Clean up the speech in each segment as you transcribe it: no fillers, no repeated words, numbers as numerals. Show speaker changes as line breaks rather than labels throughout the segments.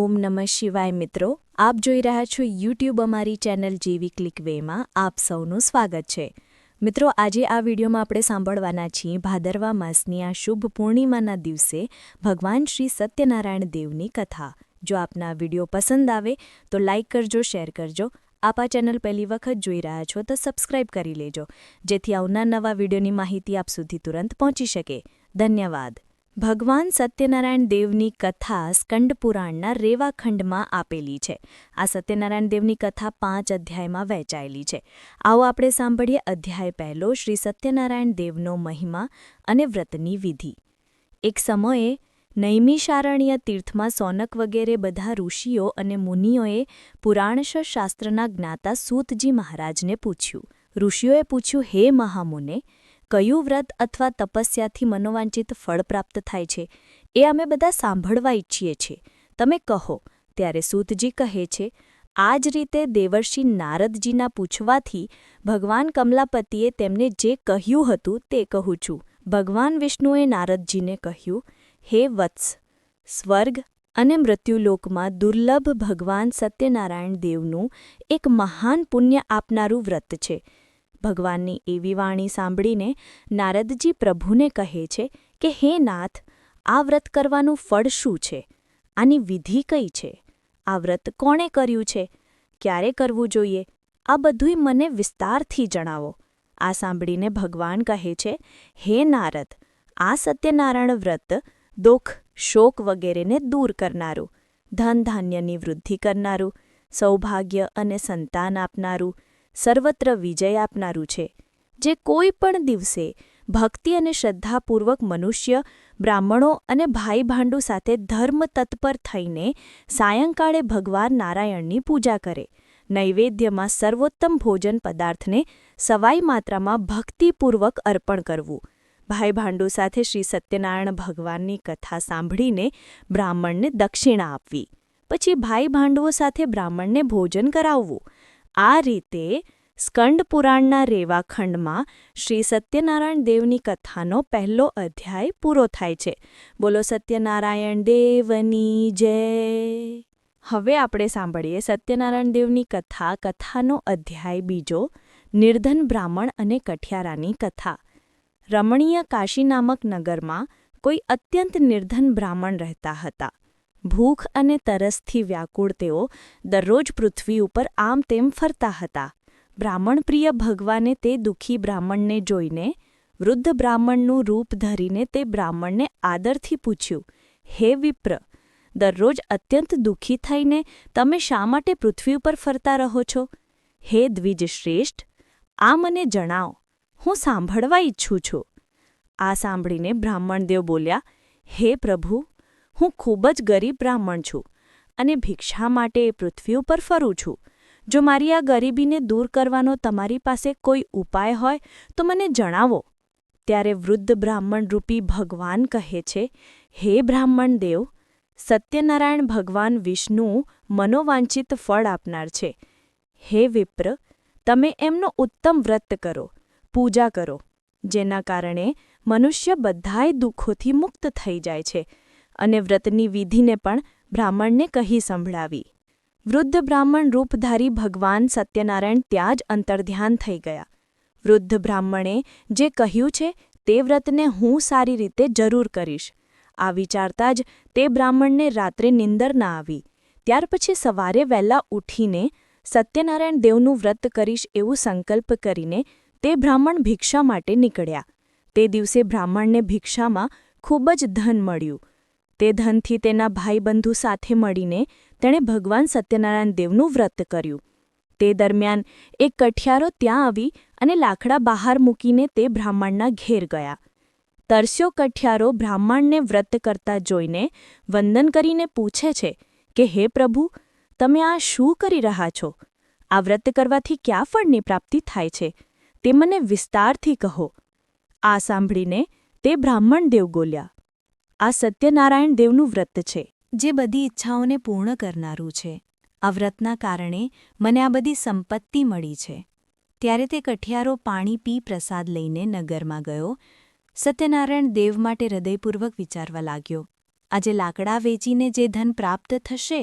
ઓમ નમઃ શિવાય મિત્રો, આપ જોઈ રહ્યા છો યુટ્યુબ અમારી ચેનલ જેવી ક્લિક વેમાં આપ સૌનું સ્વાગત છે. મિત્રો, આજે આ વિડીયોમાં આપણે સાંભળવાના છીએ ભાદરવા માસની આ શુભ પૂર્ણિમાના દિવસે ભગવાન શ્રી સત્યનારાયણ દેવની કથા. જો આપના વિડીયો પસંદ આવે તો લાઇક કરજો, શેર કરજો. આપ આ ચેનલ પહેલી વખત જોઈ રહ્યા છો તો સબસ્ક્રાઇબ કરી લેજો, જેથી આવનાર નવા વિડીયોની માહિતી આપ સુધી તુરંત પહોંચી શકે. ધન્યવાદ. ભગવાન સત્યનારાયણ દેવની કથા સ્કંદ પુરાણના રેવા ખંડમાં આપેલી છે. આ સત્યનારાયણ દેવની કથા 5 અધ્યાયમાં વહેંચાયેલી છે. આવો આપણે સાંભળીએ અધ્યાય પહેલો, શ્રી સત્યનારાયણ દેવનો મહિમા અને વ્રતની વિધિ. એક સમયે નૈમિષારણ્ય તીર્થમાં સૌનક વગેરે બધા ઋષિઓ અને મુનિઓએ પુરાણશ શાસ્ત્રના જ્ઞાતા સૂતજી મહારાજને પૂછ્યું. ઋષિઓએ પૂછ્યું, હે મહામુને, કયું વ્રત અથવા તપસ્યાથી મનોવાંચિત ફળ પ્રાપ્ત થાય છે? એ અમે બધા સાંભળવા ઈચ્છીએ છીએ. તમે કહો. ત્યારે સૂતજી કહે છે, આ જ રીતે દેવર્ષિ નારદજીના પૂછવાથી ભગવાન કમલાપતિએ તેમને જે કહ્યું હતું તે કહું છું. ભગવાન વિષ્ણુએ નારદજીને કહ્યું, હે વત્સ, સ્વર્ગ અને મૃત્યુલોકમાં દુર્લભ ભગવાન સત્યનારાયણ દેવનું એક મહાન પુણ્ય આપનારું વ્રત છે. ભગવાનની એવી વાણી સાંભળીને નારદજી પ્રભુને કહે છે કે હે નાથ, આ વ્રત કરવાનું ફળ શું છે? આની વિધિ કઈ છે? આ વ્રત કોણે કર્યું છે? ક્યારે કરવું જોઈએ? આ બધુંય મને વિસ્તારથી જણાવો. આ સાંભળીને ભગવાન કહે છે, હે નારદ, આ સત્યનારાયણ વ્રત દુઃખ, શોક વગેરેને દૂર કરનારું, ધન ધાન્યની વૃદ્ધિ કરનારું, સૌભાગ્ય અને સંતાન આપનારું, સર્વત્ર વિજય આપનારું છે. જે કોઈ પણ દિવસે ભક્તિ અને શ્રદ્ધાપૂર્વક મનુષ્ય, બ્રાહ્મણો અને ભાઈ ભાંડુ સાથે ધર્મ તત્પર થઈને સાયંકાળે ભગવાન નારાયણની પૂજા કરે, નૈવેદ્યમાં સર્વોત્તમ ભોજન પદાર્થને સવાઈ માત્રામાં ભક્તિપૂર્વક અર્પણ કરવું, ભાઈ ભાંડુ સાથે શ્રી સત્યનારાયણ ભગવાનની કથા સાંભળીને બ્રાહ્મણને દક્ષિણા આપવી, પછી ભાઈ ભાંડુઓ સાથે બ્રાહ્મણને ભોજન કરાવવું. આ રીતે સ્કંદ પુરાણના રેવા ખંડમાં શ્રી સત્યનારાયણ દેવની કથાનો પહેલો અધ્યાય પૂરો થાય છે. બોલો સત્યનારાયણ દેવની જય. હવે આપણે સાંભળીએ સત્યનારાયણ દેવની કથાનો અધ્યાય બીજો, નિર્ધન બ્રાહ્મણ અને કઠિયારાની કથા. રમણીય કાશી નામક નગરમાં કોઈ અત્યંત નિર્ધન બ્રાહ્મણ રહેતા હતા. ભૂખ અને તરસથી વ્યાકુળ તેઓ દરરોજ પૃથ્વી ઉપર આમ તેમ ફરતા હતા. બ્રાહ્મણ પ્રિય ભગવાને તે દુઃખી બ્રાહ્મણને જોઈને વૃદ્ધ બ્રાહ્મણનું રૂપ ધરીને તે બ્રાહ્મણને આદરથી પૂછ્યું, હે વિપ્ર, દરરોજ અત્યંત દુઃખી થઈને તમે શા માટે પૃથ્વી ઉપર ફરતા રહો છો? હે દ્વિજશ્રેષ્ઠ, આ મને જણાવો, હું સાંભળવા ઈચ્છું છું. આ સાંભળીને બ્રાહ્મણદેવ બોલ્યા, હે પ્રભુ, હું ખૂબ જ ગરીબ બ્રાહ્મણ છું અને ભિક્ષા માટે પૃથ્વી ઉપર ફરું છું. જો મારી આ ગરીબીને દૂર કરવાનો તમારી પાસે કોઈ ઉપાય હોય તો મને જણાવો. ત્યારે વૃદ્ધ બ્રાહ્મણ રૂપી ભગવાન કહે છે, હે બ્રાહ્મણ દેવ, સત્યનારાયણ ભગવાન વિષ્ણુ મનોવાંછિત ફળ આપનાર છે. હે વિપ્ર, તમે એમનો ઉત્તમ વ્રત કરો, પૂજા કરો, જેના કારણે મનુષ્ય બધાય દુઃખોથી મુક્ત થઈ જાય છે. અને વ્રતની વિધિને પણ બ્રાહ્મણને કહી સંભળાવી. વૃદ્ધ બ્રાહ્મણ રૂપધારી ભગવાન સત્યનારાયણ ત્યાં જ અંતર્ધ્યાન થઈ ગયા. વૃદ્ધ બ્રાહ્મણે જે કહ્યું છે તે વ્રતને હું સારી રીતે જરૂર કરીશ. આ વિચારતા જ તે બ્રાહ્મણને રાત્રે નિંદર ના આવી. ત્યાર પછી સવારે વહેલા ઉઠીને સત્યનારાયણ દેવનું વ્રત કરીશ એવું સંકલ્પ કરીને તે બ્રાહ્મણ ભિક્ષા માટે નીકળ્યા. તે દિવસે બ્રાહ્મણને ભિક્ષામાં ખૂબ જ ધન મળ્યું. તે ધનથી તેના ભાઈબંધુ સાથે મળીને તેણે ભગવાન સત્યનારાયણ દેવનું વ્રત કર્યું. તે દરમિયાન એક કઠિયારો ત્યાં આવી અને લાકડા બહાર મૂકીને તે બ્રાહ્મણના ઘેર ગયા. તરસ્યો કઠિયારો બ્રાહ્મણને વ્રત કરતા જોઈને વંદન કરીને પૂછે છે કે હે પ્રભુ, તમે આ શું કરી રહ્યા છો? આ વ્રત કરવાથી ક્યાં ફળની પ્રાપ્તિ થાય છે? તે મને વિસ્તારથી કહો. આ સાંભળીને તે બ્રાહ્મણ દેવ બોલ્યા, આ સત્યનારાયણ દેવનું વ્રત છે, જે બધી ઈચ્છાઓને પૂર્ણ કરનારું છે. આ વ્રતના કારણે મને આ બધી સંપત્તિ મળી છે. ત્યારે તે કઠિયારો પાણી પી પ્રસાદ લઈને નગરમાં ગયો. સત્યનારાયણ દેવ માટે હૃદયપૂર્વક વિચારવા લાગ્યો, આજે લાકડા વેચીને જે ધન પ્રાપ્ત થશે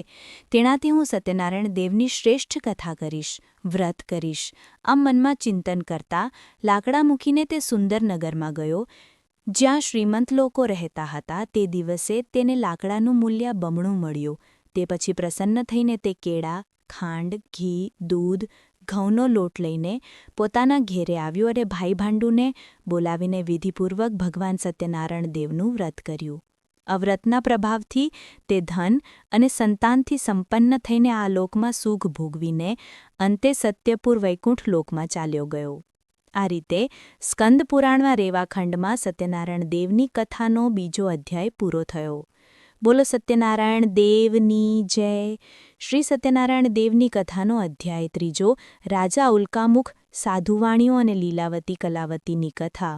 તેનાથી હું સત્યનારાયણ દેવની શ્રેષ્ઠ કથા કરીશ, વ્રત કરીશ. આમ મનમાં ચિંતન કરતા લાકડા મૂકીને તે સુંદર નગરમાં ગયો, જ્યાં શ્રીમંત લોકો રહેતા હતા. તે દિવસે તેને લાકડાનું મૂલ્ય બમણું મળ્યું. તે પછી પ્રસન્ન થઈને તે કેળા, ખાંડ, ઘી, દૂધ, ઘઉંનો લોટ લઈને પોતાના ઘેરે આવ્યો અને ભાઈ ભાંડુને બોલાવીને વિધિપૂર્વક ભગવાન સત્યનારાયણ દેવનું વ્રત કર્યું. આ વ્રતના પ્રભાવથી તે ધન અને સંતાનથી સંપન્ન થઈને આ લોકમાં સુખ ભોગવીને અંતે સત્યપુર વૈકુંઠ લોકમાં ચાલ્યો ગયો. આ રીતે સ્કંદ પુરાણમાં રેવાખંડમાં સત્યનારાયણ દેવની કથાનો બીજો અધ્યાય પૂરો થયો. બોલો સત્યનારાયણ દેવની જય. શ્રી સત્યનારાયણ દેવની કથાનો અધ્યાય ત્રીજો, રાજા ઉલ્કામુખ, સાધુવાણીઓ અને લીલાવતી કલાવતીની કથા.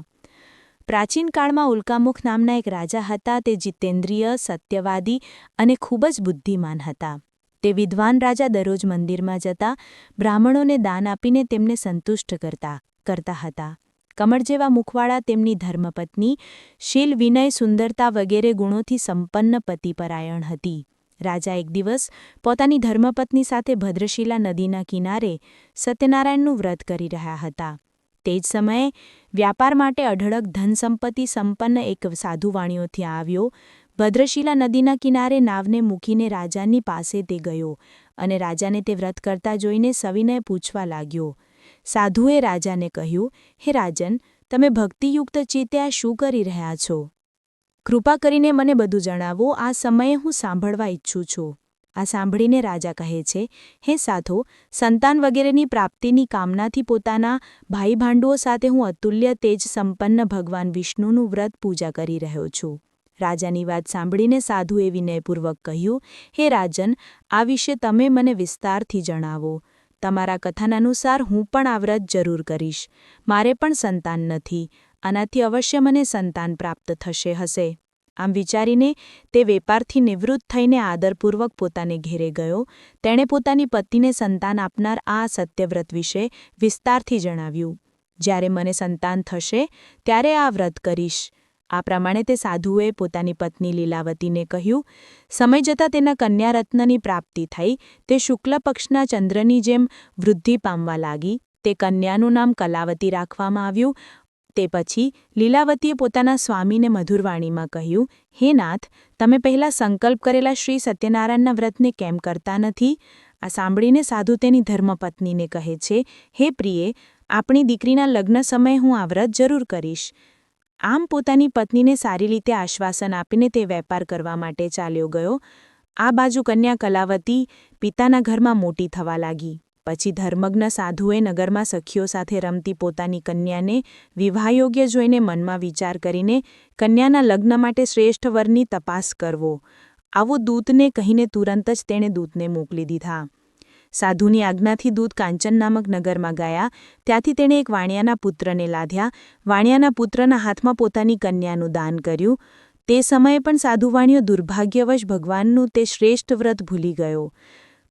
પ્રાચીન કાળમાં ઉલ્કામુખ નામના એક રાજા હતા. તે જીતેન્દ્રિય, સત્યવાદી અને ખૂબ જ બુદ્ધિમાન હતા. તે વિદ્વાન રાજા દરરોજ મંદિરમાં જતા બ્રાહ્મણોને દાન આપીને તેમને સંતુષ્ટ કરતા હતા. કમળ જેવા મુખવાળા તેમની ધર્મપત્ની શીલ, વિનય, સુંદરતા વગેરે ગુણોથી સંપન્ન પતિપરાયણ હતી. રાજા એક દિવસ પોતાની ધર્મપત્ની સાથે ભદ્રશિલા નદીના કિનારે સત્યનારાયણનું વ્રત કરી રહ્યા હતા. તે જ સમયે વ્યાપાર માટે અઢળક ધનસંપત્તિ સંપન્ન એક સાધુવાણીઓ ત્યાં આવ્યો. ભદ્રશિલા નદીના કિનારે નાવને મૂકીને રાજાની પાસે તે ગયો અને રાજાને તે વ્રત કરતા જોઈને સવિનય પૂછવા લાગ્યો. સાધુએ રાજાને કહ્યું, હે રાજન, તમે ભક્તિયુક્ત ચિત્તે આ શું કરી રહ્યા છો? કૃપા કરીને મને બધું જણાવો. આ સમયે હું સાંભળવા ઈચ્છું છું. આ સાંભળીને રાજા કહે છે, હે સાધો, સંતાન વગેરેની પ્રાપ્તિની કામનાથી પોતાના ભાઈ ભાંડુઓ સાથે હું અતુલ્ય તેજ સંપન્ન ભગવાન વિષ્ણુનું વ્રત પૂજા કરી રહ્યો છું. રાજાની વાત સાંભળીને સાધુએ વિનયપૂર્વક કહ્યું, હે રાજન, આ વિશે તમે મને વિસ્તારથી જણાવો. તમારા કથન અનુસાર હું પણ આ વ્રત જરૂર કરીશ. મારે પણ સંતાન નથી. આનાથી અવશ્ય મને સંતાન પ્રાપ્ત હશે. આમ વિચારીને તે વેપારથી નિવૃત્ત થઈને આદરપૂર્વક પોતાને ઘેરે ગયો. તેણે પોતાની પત્નીને સંતાન આપનાર આ સત્યવ્રત વિશે વિસ્તારથી જણાવ્યું. જ્યારે મને સંતાન થશે ત્યારે આ વ્રત કરીશ. આ પ્રમાણે તે સાધુએ પોતાની પત્ની લીલાવતીને કહ્યું. સમય જતાં તેના કન્યારત્નની પ્રાપ્તિ થઈ. તે શુક્લ પક્ષના ચંદ્રની જેમ વૃદ્ધિ પામવા લાગી. તે કન્યાનું નામ કલાવતી રાખવામાં આવ્યું. તે પછી લીલાવતીએ પોતાના સ્વામીને મધુરવાણીમાં કહ્યું, હે નાથ, તમે પહેલાં સંકલ્પ કરેલા શ્રી સત્યનારાયણના વ્રતને કેમ કરતા નથી? આ સાંભળીને સાધુ તેની ધર્મપત્નીને કહે છે, હે પ્રિયે, આપણી દીકરીના લગ્ન સમયે હું આ વ્રત જરૂર કરીશ. આમ પોતાની પત્નીને સારી રીતે આશ્વાસન આપીને તે વેપાર કરવા માટે ચાલ્યો ગયો. આ બાજુ કન્યા કલાવતી પિતાના ઘરમાં મોટી થવા લાગી. પછી ધર્મજ્ઞ સાધુએ નગરમાં સખીઓ સાથે રમતી પોતાની કન્યાને વિવાહયોગ્ય જોઈને મનમાં વિચાર કરીને કન્યાના લગ્ન માટે શ્રેષ્ઠ વરની તપાસ કરવો, આવો દૂતને કહીને તુરંત જ તેણે દૂતને મોકલી દીધા. સાધુની આજ્ઞાથી દૂત કાંચન નામક નગરમાં ગયા. ત્યાંથી તેણે એક વાણિયાના પુત્રને લાધ્યા. વાણિયાના પુત્રના હાથમાં પોતાની કન્યાનું દાન કર્યું. તે સમયે પણ સાધુવાણીઓ દુર્ભાગ્યવશ ભગવાનનું તે શ્રેષ્ઠ વ્રત ભૂલી ગયો.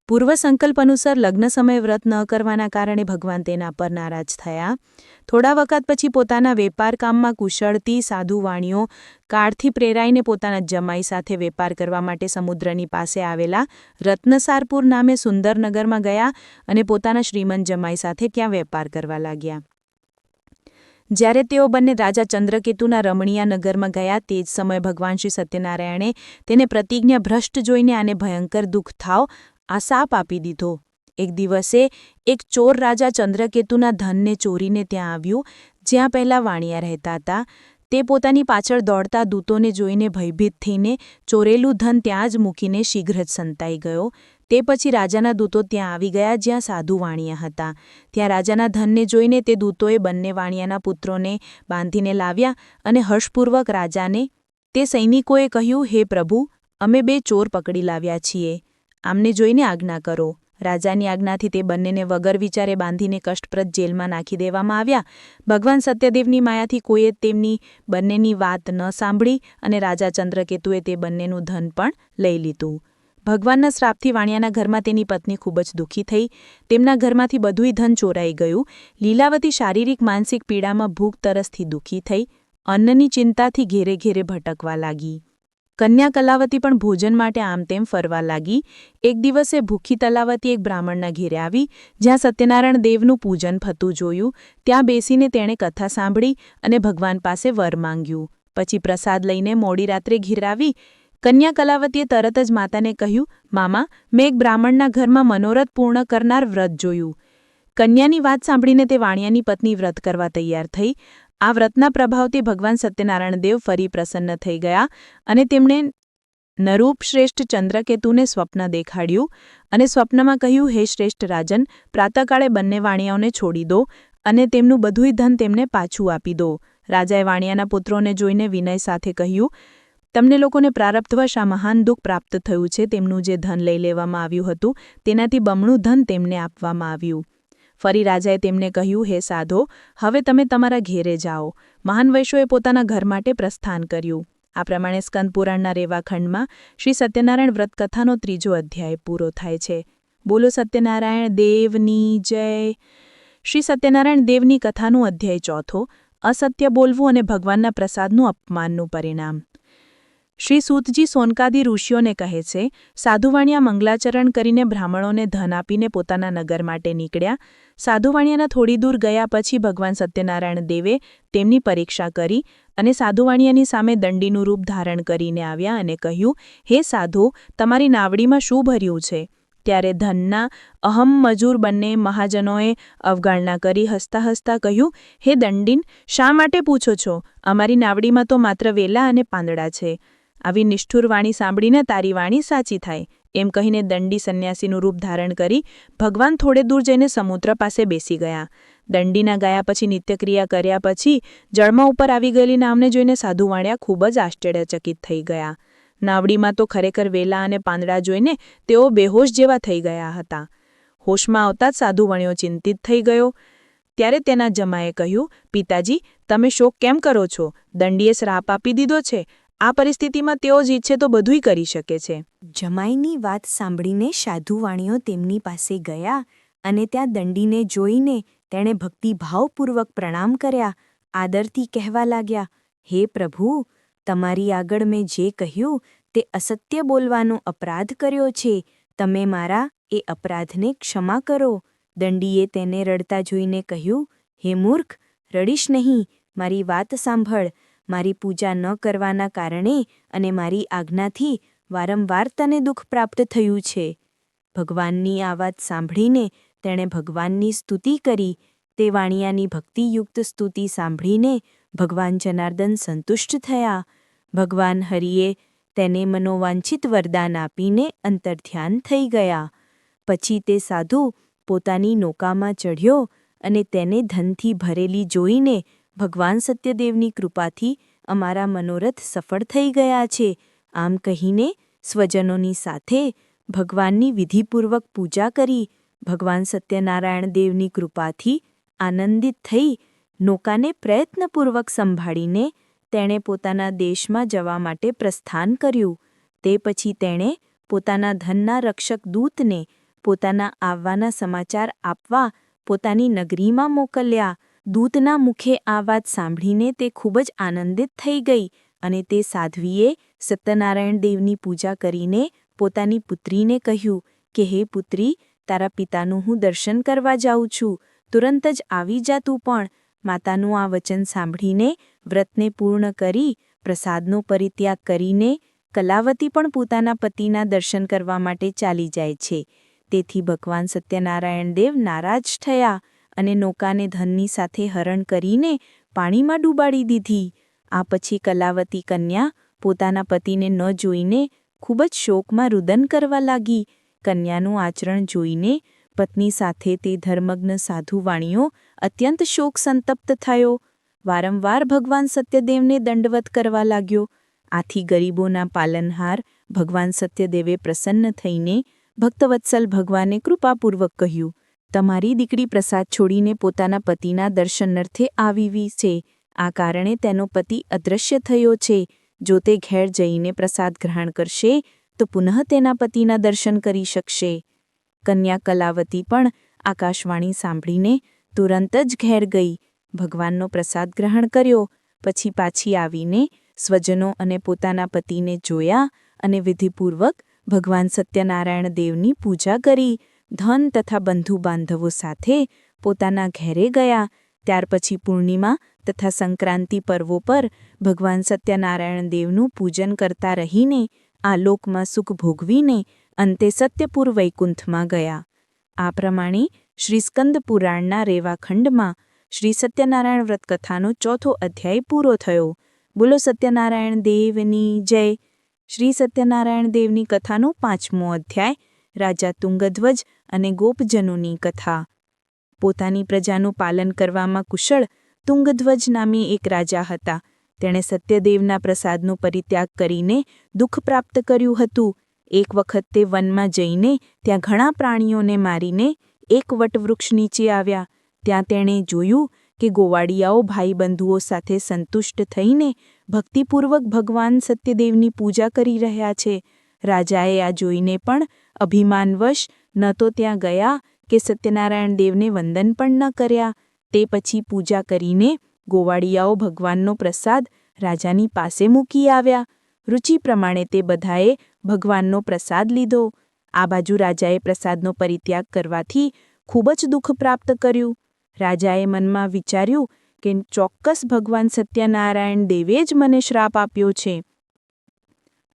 પૂર્વ સંકલ્પ અનુસાર લગ્ન સમયે વ્રત ન કરવાના કારણે ભગવાન તેના પર નારાજ થયા. થોડા વખત પછી પોતાના વેપાર કામમાં કુશળતી સાધુવાણીઓ કાળથી પ્રેરાઈને પોતાના જમાઈ સાથે વેપાર કરવા માટે સમુદ્રની પાસે આવેલા રત્નસારપુર નામે સુંદર નગરમાં ગયા અને પોતાના શ્રીમંત જમાઈ સાથે ત્યાં વેપાર કરવા લાગ્યા. જ્યારે તેઓ બંને રાજા ચંદ્રકેતુના રમણીયા નગરમાં ગયા તે જ સમયે ભગવાન શ્રી સત્યનારાયણે તેને પ્રતિજ્ઞા ભ્રષ્ટ જોઈને આને ભયંકર દુઃખ થાવ આ શાપ આપી દીધો. એક દિવસે એક ચોર રાજા ચંદ્રકેતુના ધનને ચોરીને ત્યાં આવ્યું જ્યાં પહેલાં વાણિયા રહેતા હતા. તે પોતાની પાછળ દોડતા દૂતોને જોઈને ભયભીત થઈને ચોરેલું ધન ત્યાં જ મૂકીને શીઘ્ર જ સંતાઈ ગયો. તે પછી રાજાના દૂતો ત્યાં આવી ગયા જ્યાં સાધુ વાણિયા હતા. ત્યાં રાજાના ધનને જોઈને તે દૂતોએ બંને વાણિયાના પુત્રોને બાંધીને લાવ્યા અને હર્ષપૂર્વક રાજાને તે સૈનિકોએ કહ્યું, હે પ્રભુ, અમે 2 ચોર પકડી લાવ્યા છીએ. આમને જોઈને આજ્ઞા કરો. રાજાની આજ્ઞાથી તે બંનેને વગર વિચારે બાંધીને કષ્ટપ્રદ જેલમાં નાખી દેવામાં આવ્યા. ભગવાન સત્યદેવની માયાથી કોઈએ તેમની બંનેની વાત ન સાંભળી અને રાજા ચંદ્રકેતુએ તે બંનેનું ધન પણ લઈ લીધું. ભગવાનના શ્રાપથી વાણિયાના ઘરમાં તેની પત્ની ખૂબ જ દુઃખી થઈ. તેમના ઘરમાંથી બધુંય ધન ચોરાઈ ગયું. લીલાવતી શારીરિક માનસિક પીડામાં ભૂખ તરસથી દુઃખી થઈ. અન્નની ચિંતાથી ઘેરે ઘેરે ભટકવા લાગી.
કન્યા કલાવતી પણ ભોજન માટે આમ તેમ ફરવા લાગી. એક દિવસે ભૂખી તલાવતી એક બ્રાહ્મણના ઘેરે આવી, જ્યાં સત્યનારાયણ દેવનું પૂજન થતું જોયું. ત્યાં બેસીને તેણે કથા સાંભળી અને ભગવાન પાસે વર માંગ્યું. પછી પ્રસાદ લઈને મોડી રાત્રે ઘેર આવી. કન્યા કલાવતીએ તરત જ માતાને કહ્યું, મામા, મેં એક બ્રાહ્મણના ઘરમાં મનોરથ પૂર્ણ કરનાર વ્રત જોયું. કન્યાની વાત સાંભળીને તે વાણિયાની પત્ની વ્રત કરવા તૈયાર થઈ. આ વ્રતના પ્રભાવથી ભગવાન સત્યનારાયણ દેવ ફરી પ્રસન્ન થઈ ગયા અને તેમણે નરૂપ શ્રેષ્ઠ ચંદ્રકેતુને સ્વપ્ન દેખાડ્યું અને સ્વપ્નમાં કહ્યું, હે શ્રેષ્ઠ રાજન, પ્રાતઃકાળે બંને વાણિયાઓને છોડી દો અને તેમનું બધુંય ધન તેમને પાછું આપી દો. રાજાએ વાણિયાના પુત્રોને જોઈને વિનય સાથે કહ્યું, તમને લોકોને પ્રારબ્ધવશ આ મહાન દુઃખ પ્રાપ્ત થયું છે. તેમનું જે ધન લઈ લેવામાં આવ્યું હતું તેનાથી બમણું ધન તેમને આપવામાં આવ્યું. ફરી રાજાએ તેમને કહ્યું, હે સાધો, હવે તમે તમારા ઘેરે જાઓ. મહાન વૈશ્યોએ પોતાના ઘર માટે પ્રસ્થાન કર્યું. આ પ્રમાણે સ્કંદ પુરાણના રેવાખંડમાં શ્રી સત્યનારાયણ વ્રતકથાનો 3જો અધ્યાય પૂરો થાય છે. બોલો સત્યનારાયણ દેવની જય. શ્રી સત્યનારાયણ દેવની કથાનું અધ્યાય 4, અસત્ય બોલવું અને ભગવાનના પ્રસાદનું અપમાનનું પરિણામ. શ્રી સૂતજી સોનકાદી ઋષિઓને કહે છે, સાધુવાણિયા મંગલાચરણ કરીને બ્રાહ્મણોને ધન આપીને પોતાના નગર માટે નીકળ્યા. સાધુવાણિયાના થોડી દૂર ગયા પછી ભગવાન સત્યનારાયણ દેવે તેમની પરીક્ષા કરી અને સાધુવાણિયાની સામે દંડીનું રૂપ ધારણ કરીને આવ્યા અને કહ્યું, હે સાધુ, તમારી નાવડીમાં શું ભર્યું છે? ત્યારે ધનના અહમ મજૂર બંને મહાજનોએ અવગણના કરી હસતા હસતા કહ્યું, હે દંડીન, શા માટે પૂછો છો? અમારી નાવડીમાં તો માત્ર વેલા અને પાંદડા છે. આવી નિષ્ઠુર વાણી સાંભળીને તારી વાણી સાચી થાય, એમ કહીને દંડી સંન્યાસીનું રૂપ ધારણ કરી ભગવાન થોડે દૂર જઈને સમુદ્ર પાસે બેસી ગયા. દંડીના ગયા પછી નિત્યક્રિયા કર્યા પછી જળમાં ઉપર આવી ગયેલી નાવને જોઈને સાધુવાણિયા ખૂબ જ આશ્ચર્યચકિત થઈ ગયા. નાવડીમાં તો ખરેખર વેલા અને પાંદડા જોઈને તેઓ બેહોશ જેવા થઈ ગયા હતા. હોશમાં આવતા જ સાધુવાણિયો ચિંતિત થઈ ગયો. ત્યારે તેના જમાએ કહ્યું, પિતાજી, તમે શોક કેમ કરો છો? દંડીએ શ્રાપ આપી દીધો છે. આ પરિસ્થિતિમાં તેઓ જ ઈચ્છે તો બધુંય કરી શકે છે.
જમાઈની વાત સાંભળીને સાધુવાણીઓ તેમની પાસે ગયા અને ત્યાં દંડીને જોઈને તેણે ભક્તિભાવપૂર્વક પ્રણામ કર્યા. આદરથી કહેવા લાગ્યા, હે પ્રભુ, તમારી આગળ મેં જે કહ્યું તે અસત્ય બોલવાનો અપરાધ કર્યો છે. તમે મારા એ અપરાધને ક્ષમા કરો. દંડીએ તેને રડતા જોઈને કહ્યું, હે મૂર્ખ, રડીશ નહીં, મારી વાત સાંભળ. મારી પૂજા ન કરવાના કારણે અને મારી આજ્ઞાથી વારંવાર તને દુઃખ પ્રાપ્ત થયું છે. ભગવાનની આ વાત સાંભળીને તેણે ભગવાનની સ્તુતિ કરી. તે વાણિયાની ભક્તિયુક્ત સ્તુતિ સાંભળીને ભગવાન જનાર્દન સંતુષ્ટ થયા. ભગવાન હરિએ તેને મનોવાંછિત વરદાન આપીને અંતર્ધ્યાન થઈ ગયા. પછી તે સાધુ પોતાની નૌકામાં ચઢ્યો અને તેને ધનથી ભરેલી જોઈને ભગવાન સત્યદેવની કૃપાથી અમારા મનોરથ સફળ થઈ ગયા છે. આમ કહીને સ્વજનોની સાથે ભગવાનની વિધિપૂર્વક પૂજા કરી. ભગવાન સત્યનારાયણ દેવની કૃપાથી આનંદિત થઈ નૌકાને પ્રયત્નપૂર્વક સંભાળીને તેણે પોતાના દેશમાં જવા માટે પ્રસ્થાન કર્યું. તે પછી તેણે પોતાના ધનના રક્ષક દૂતને પોતાના આવવાના સમાચાર આપવા પોતાની નગરીમાં મોકલ્યા. દૂતના મુખે આ વાત સાંભળીને તે ખૂબ જ આનંદિત થઈ ગઈ અને તે સાધ્વીએ સત્યનારાયણ દેવની પૂજા કરીને પોતાની પુત્રીને કહ્યું કે, હે પુત્રી, તારા પિતાનું હું દર્શન કરવા જાઉં છું. તુરંત જ આવી જા તું પણ. માતાનું આ વચન સાંભળીને વ્રતને પૂર્ણ કરી પ્રસાદનો પરિત્યાગ કરીને કલાવતી પણ પોતાના પતિના દર્શન કરવા માટે ચાલી જાય છે. તેથી ભગવાન સત્યનારાયણ દેવ નારાજ થયા અને નૌકાને ધનની સાથે હરણ કરીને પાણીમાં ડૂબાડી દીધી. આ પછી કલાવતી કન્યા પોતાના પતિને ન જોઈને ખૂબ જ શોકમાં રુદન કરવા લાગી. કન્યાનું આચરણ જોઈને પત્ની સાથે તે ધર્મજ્ઞ સાધુ વાણિયો અત્યંત શોક સંતપ્ત થયો. વારંવાર ભગવાન સત્યદેવને દંડવત કરવા લાગ્યો. આથી ગરીબોના પાલનહાર ભગવાન સત્યદેવે પ્રસન્ન થઈને ભક્તવત્સલ ભગવાને કૃપાપૂર્વક કહ્યું, તમારી દીકરી પ્રસાદ છોડીને પોતાના પતિના દર્શનાર્થે આવી છે. આ કારણે તેનો પતિ અદૃશ્ય થયો છે. જો તે ઘેર જઈને પ્રસાદ ગ્રહણ કરશે તો પુનઃ તેના પતિના દર્શન કરી શકશે. કન્યા કલાવતી પણ આકાશવાણી સાંભળીને તુરંત જ ઘેર ગઈ. ભગવાનનો પ્રસાદ ગ્રહણ કર્યો. પછી પાછી આવીને
સ્વજનો અને પોતાના પતિને જોયા અને વિધિપૂર્વક ભગવાન સત્યનારાયણ દેવની પૂજા કરી ધન તથા બંધુ બાંધવો સાથે પોતાના ઘેરે ગયા. ત્યાર પછી પૂર્ણિમા તથા સંક્રાંતિ પર્વો પર ભગવાન સત્યનારાયણ દેવનું પૂજન કરતા રહીને આ લોકમાં સુખ ભોગવીને અંતે સત્યપુર વૈકુંઠમાં ગયા. આ પ્રમાણે શ્રી સ્કંદ પુરાણના રેવાખંડમાં શ્રી સત્યનારાયણ વ્રતકથાનો 4થો અધ્યાય પૂરો થયો. બોલો સત્યનારાયણ દેવની જય. શ્રી સત્યનારાયણ દેવની કથાનો 5મો અધ્યાય રાજા તુંગધ્વજ અને ગોપજનોની કથા. પોતાની પ્રજાનું પાલન કરવામાં કુશળ તુંગધ્વજ નામે એક રાજા હતા. તેણે સત્યદેવના પ્રસાદનો પરિત્યાગ કરીને દુઃખ પ્રાપ્ત કર્યું હતું. એક વખત તે વનમાં જઈને ત્યાં ઘણા પ્રાણીઓને મારીને એક વટવૃક્ષ નીચે આવ્યા. ત્યાં તેણે જોયું કે ગોવાળિયાઓ ભાઈબંધુઓ સાથે સંતુષ્ટ થઈને ભક્તિપૂર્વક ભગવાન સત્યદેવની પૂજા કરી રહ્યા છે. રાજાએ આ જોઈને પણ અભિમાનવશ ન તો ત્યાં ગયા કે સત્યનારાયણ દેવને વંદન પણ ન કર્યા. તે પછી પૂજા કરીને ગોવાળિયાઓ ભગવાનનો પ્રસાદ રાજાની પાસે મૂકી આવ્યા. રુચિ પ્રમાણે તે બધાએ ભગવાનનો પ્રસાદ લીધો. આ બાજુ રાજાએ પ્રસાદનો પરિત્યાગ કરવાથી ખૂબ જ દુઃખ પ્રાપ્ત કર્યું. રાજાએ મનમાં વિચાર્યું કે ચોક્કસ ભગવાન સત્યનારાયણ દેવે જ મને શ્રાપ આપ્યો છે.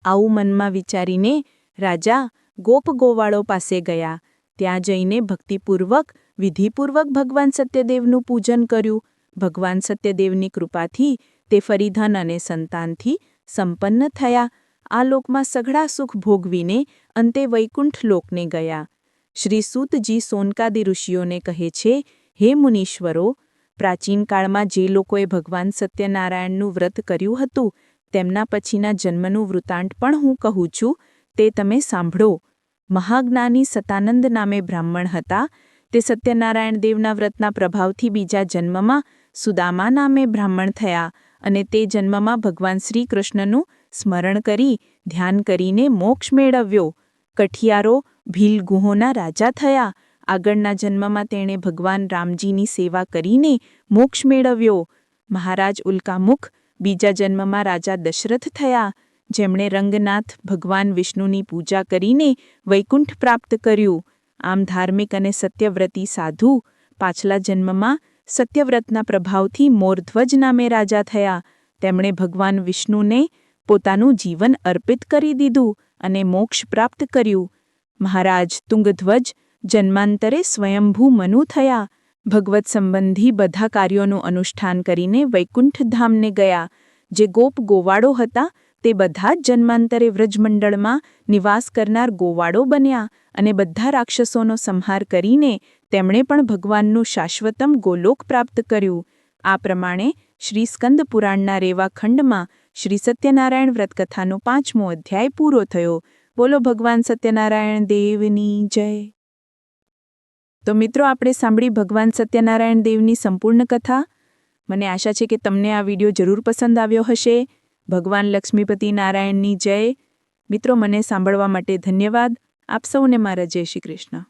આવું મનમાં વિચારીને રાજા ગોવાળો પાસે ગયા. ત્યાં જઈને ભક્તિપૂર્વક વિધિપૂર્વક ભગવાન સત્યદેવનું પૂજન કર્યું. ભગવાન સત્યદેવની કૃપાથી તે ફરી ધન અને સંતાનથી સંપન્ન થયા. આ લોકમાં સઘળા સુખ ભોગવીને અંતે વૈકુંઠ લોકને ગયા. શ્રી સૂતજી સોનકાદી ઋષિઓને કહે છે, હે મુનીશ્વરો, પ્રાચીન કાળમાં જે લોકોએ ભગવાન સત્યનારાયણનું વ્રત કર્યું હતું તેમના પછીના જન્મનું વૃત્તાંત પણ હું કહું છું, તે તમે સાંભળો. મહાજ્ઞાની સતાનંદ નામે બ્રાહ્મણ હતા. તે સત્યનારાયણ દેવના વ્રતના પ્રભાવથી બીજા જન્મમાં સુદામા નામે બ્રાહ્મણ થયા અને તે જન્મમાં ભગવાન શ્રી કૃષ્ણનું સ્મરણ કરી ધ્યાન કરીને મોક્ષ મેળવ્યો. કઠિયારો ભીલગુહોના રાજા થયા. આગળના જન્મમાં તેણે ભગવાન રામજીની સેવા કરીને મોક્ષ મેળવ્યો. મહારાજ ઉલ્કામુખ બીજા જન્મમાં રાજા દશરથ થયા, જેમણે રંગનાથ ભગવાન વિષ્ણુની પૂજા કરીને વૈકુંઠ પ્રાપ્ત કર્યું. આમ ધાર્મિક અને સત્યવ્રતી સાધુ પાછલા જન્મમાં સત્યવ્રતના પ્રભાવથી મોરધ્વજ નામે રાજા થયા. તેમણે ભગવાન વિષ્ણુને પોતાનું જીવન અર્પિત કરી દીધું અને મોક્ષ પ્રાપ્ત કર્યું. મહારાજ તુંગધ્વજ જન્માંતરે સ્વયંભૂ મનુ થયા. ભગવત સંબંધી બધા કાર્યોનું અનુષ્ઠાન કરીને વૈકુંઠ ધામને ગયા. જે ગોવાળો હતા તે બધા જ જન્માંતરે વ્રજમંડળમાં નિવાસ કરનાર ગોવાળો બન્યા અને બધા રાક્ષસોનો સંહાર કરીને તેમણે પણ ભગવાનનું શાશ્વતમ ગોલોક પ્રાપ્ત કર્યું. આ પ્રમાણે શ્રી સ્કંદ પુરાણના રેવાખંડમાં શ્રી સત્યનારાયણ વ્રતકથાનો 5મો અધ્યાય પૂરો થયો. બોલો ભગવાન સત્યનારાયણ દેવની જય. તો મિત્રો, આપણે સાંભળી ભગવાન સત્યનારાયણ દેવની સંપૂર્ણ કથા. મને આશા છે કે તમને આ વિડીયો જરૂર પસંદ આવ્યો હશે. ભગવાન લક્ષ્મીપતિ નારાયણની જય. મિત્રો, મને સાંભળવા માટે ધન્યવાદ. આપ સૌને મારા જય શ્રી કૃષ્ણ.